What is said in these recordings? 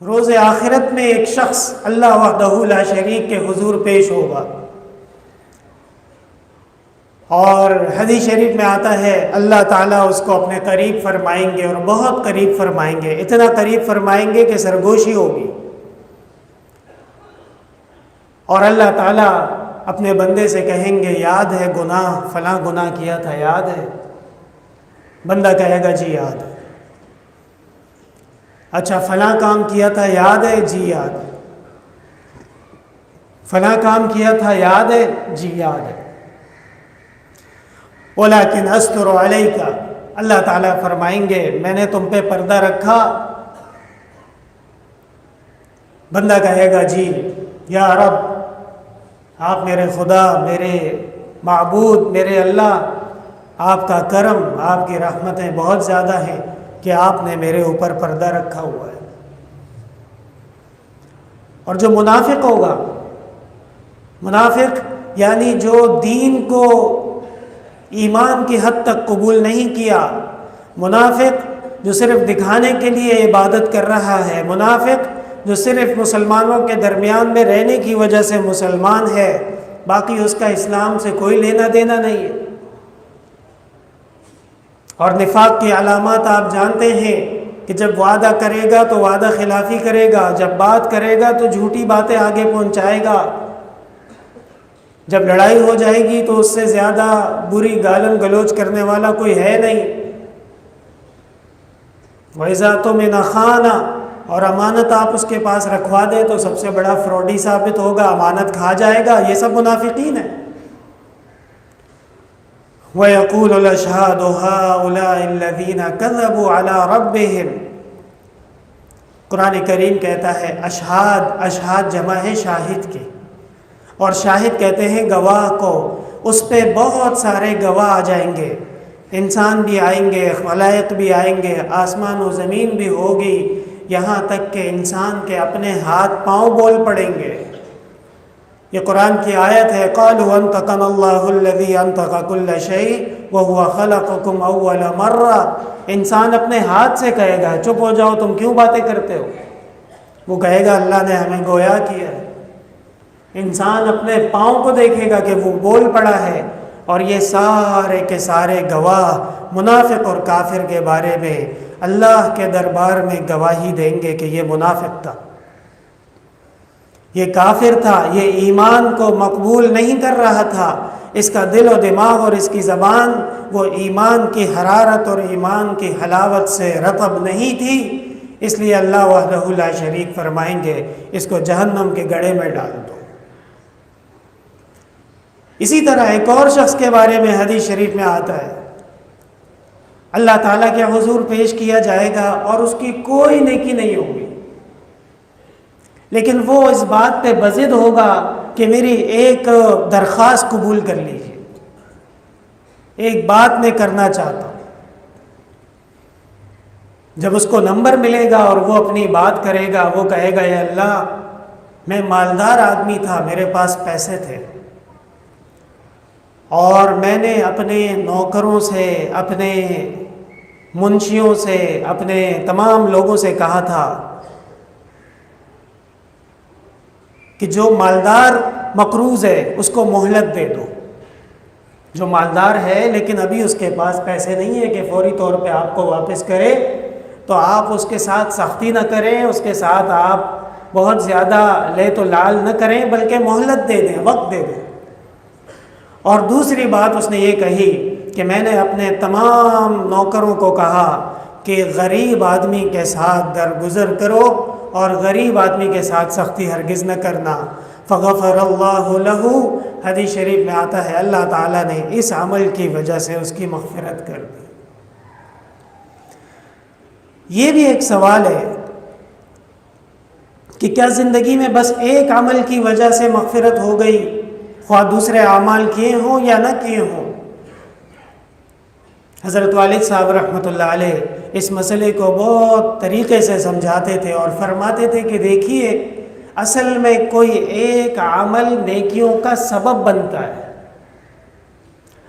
روز آخرت میں ایک شخص اللہ وحدہ لا شریک کے حضور پیش ہوگا، اور حدیث شریف میں آتا ہے اللہ تعالیٰ اس کو اپنے قریب فرمائیں گے، اور بہت قریب فرمائیں گے، اتنا قریب فرمائیں گے کہ سرگوشی ہوگی۔ اور اللہ تعالیٰ اپنے بندے سے کہیں گے یاد ہے گناہ، فلاں گناہ کیا تھا، یاد ہے؟ بندہ کہے گا جی یاد ہے۔ اچھا فلاں کام کیا تھا، یاد ہے؟ جی یاد ہے۔ فلاں کام کیا تھا، یاد ہے؟ جی یاد ہے۔ وَلَكِنْ أَسْتُرُ عَلَيْكَ، اللہ تعالیٰ فرمائیں گے میں نے تم پہ پردہ رکھا۔ بندہ کہے گا جی یا رب، آپ میرے خدا، میرے معبود، میرے اللہ، آپ کا کرم، آپ کی رحمتیں بہت زیادہ ہیں کہ آپ نے میرے اوپر پردہ رکھا ہوا ہے۔ اور جو منافق ہوگا، منافق یعنی جو دین کو ایمان کی حد تک قبول نہیں کیا، منافق جو صرف دکھانے کے لیے عبادت کر رہا ہے، منافق جو صرف مسلمانوں کے درمیان میں رہنے کی وجہ سے مسلمان ہے، باقی اس کا اسلام سے کوئی لینا دینا نہیں ہے۔ اور نفاق کی علامات آپ جانتے ہیں کہ جب وعدہ کرے گا تو وعدہ خلافی کرے گا، جب بات کرے گا تو جھوٹی باتیں آگے پہنچائے گا، جب لڑائی ہو جائے گی تو اس سے زیادہ بری گالن گلوچ کرنے والا کوئی ہے نہیں۔ وَإِذَا اؤْتُمِنَ خَانَ، اور امانت آپ اس کے پاس رکھوا دیں تو سب سے بڑا فراڈی ثابت ہوگا، امانت کھا جائے گا۔ یہ سب منافقین ہیں۔ وَيَقُولُ الْأَشْهَادُ هَؤُلَاءِ الَّذِينَ كَذَبُوا عَلَى رَبِّهِمْ، قرآن کریم کہتا ہے اشہاد، اشہاد جمع ہے شاہد کے، اور شاہد کہتے ہیں گواہ کو۔ اس پہ بہت سارے گواہ آ جائیں گے، انسان بھی آئیں گے، خلائق بھی آئیں گے، آسمان و زمین بھی ہوگی، یہاں تک کہ انسان کے اپنے ہاتھ پاؤں بول پڑیں گے۔ یہ قرآن کی آیت ہے قالوا انطقنا اللہ الذی انطق کل شیء وهو خلقکم اول مرہ۔ انسان اپنے ہاتھ سے کہے گا چپ ہو جاؤ، تم کیوں باتیں کرتے ہو؟ وہ کہے گا اللہ نے ہمیں گویا کیا ہے۔ انسان اپنے پاؤں کو دیکھے گا کہ وہ بول پڑا ہے، اور یہ سارے کے سارے گواہ منافق اور کافر کے بارے میں اللہ کے دربار میں گواہی دیں گے کہ یہ منافق تھا، یہ کافر تھا، یہ ایمان کو مقبول نہیں کر رہا تھا، اس کا دل و دماغ اور اس کی زبان وہ ایمان کی حرارت اور ایمان کی حلاوت سے رطب نہیں تھی، اس لیے اللہ وحدہ لا شریک فرمائیں گے اس کو جہنم کے گڑھے میں ڈال دو۔ اسی طرح ایک اور شخص کے بارے میں حدیث شریف میں آتا ہے اللہ تعالیٰ کے حضور پیش کیا جائے گا اور اس کی کوئی نیکی نہیں ہوگی، لیکن وہ اس بات پہ بضد ہوگا کہ میری ایک درخواست قبول کر لیجیے، ایک بات میں کرنا چاہتا ہوں۔ جب اس کو نمبر ملے گا اور وہ اپنی بات کرے گا، وہ کہے گا اے اللہ، میں مالدار آدمی تھا، میرے پاس پیسے تھے، اور میں نے اپنے نوکروں سے، اپنے منشیوں سے، اپنے تمام لوگوں سے کہا تھا کہ جو مالدار مقروض ہے اس کو مہلت دے دو، جو مالدار ہے لیکن ابھی اس کے پاس پیسے نہیں ہے کہ فوری طور پہ آپ کو واپس کرے، تو آپ اس کے ساتھ سختی نہ کریں، اس کے ساتھ آپ بہت زیادہ لے تو لال نہ کریں، بلکہ مہلت دے دیں، وقت دے دیں۔ اور دوسری بات اس نے یہ کہی کہ میں نے اپنے تمام نوکروں کو کہا کہ غریب آدمی کے ساتھ درگزر کرو اور غریب آدمی کے ساتھ سختی ہرگز نہ کرنا۔ فغفر اللہ لہ، حدیث شریف میں آتا ہے اللہ تعالیٰ نے اس عمل کی وجہ سے اس کی مغفرت کر دی۔ یہ بھی ایک سوال ہے کہ کیا زندگی میں بس ایک عمل کی وجہ سے مغفرت ہو گئی، خواہ دوسرے اعمال کیے ہوں یا نہ کیے ہوں؟ حضرت والد صاحب رحمۃ اللہ علیہ اس مسئلے کو بہت طریقے سے سمجھاتے تھے اور فرماتے تھے کہ دیکھیے، اصل میں کوئی ایک عمل نیکیوں کا سبب بنتا ہے۔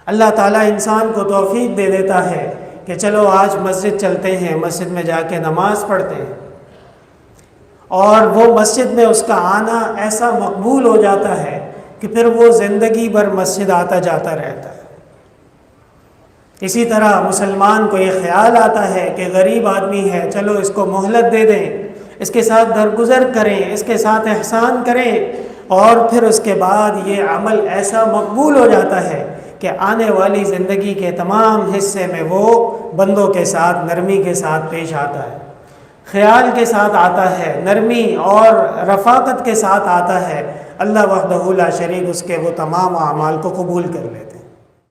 اللہ تعالیٰ انسان کو توفیق دے دیتا ہے کہ چلو آج مسجد چلتے ہیں، مسجد میں جا کے نماز پڑھتے ہیں، اور وہ مسجد میں اس کا آنا ایسا مقبول ہو جاتا ہے کہ پھر وہ زندگی بھر مسجد آتا جاتا رہتا ہے۔ اسی طرح مسلمان کو یہ خیال آتا ہے کہ غریب آدمی ہے، چلو اس کو مہلت دے دیں، اس کے ساتھ درگزر کریں، اس کے ساتھ احسان کریں، اور پھر اس کے بعد یہ عمل ایسا مقبول ہو جاتا ہے کہ آنے والی زندگی کے تمام حصے میں وہ بندوں کے ساتھ نرمی کے ساتھ پیش آتا ہے، خیال کے ساتھ آتا ہے، نرمی اور رفاقت کے ساتھ آتا ہے۔ اللہ وحدہ لا شریک اس کے وہ تمام اعمال کو قبول کر لیتے۔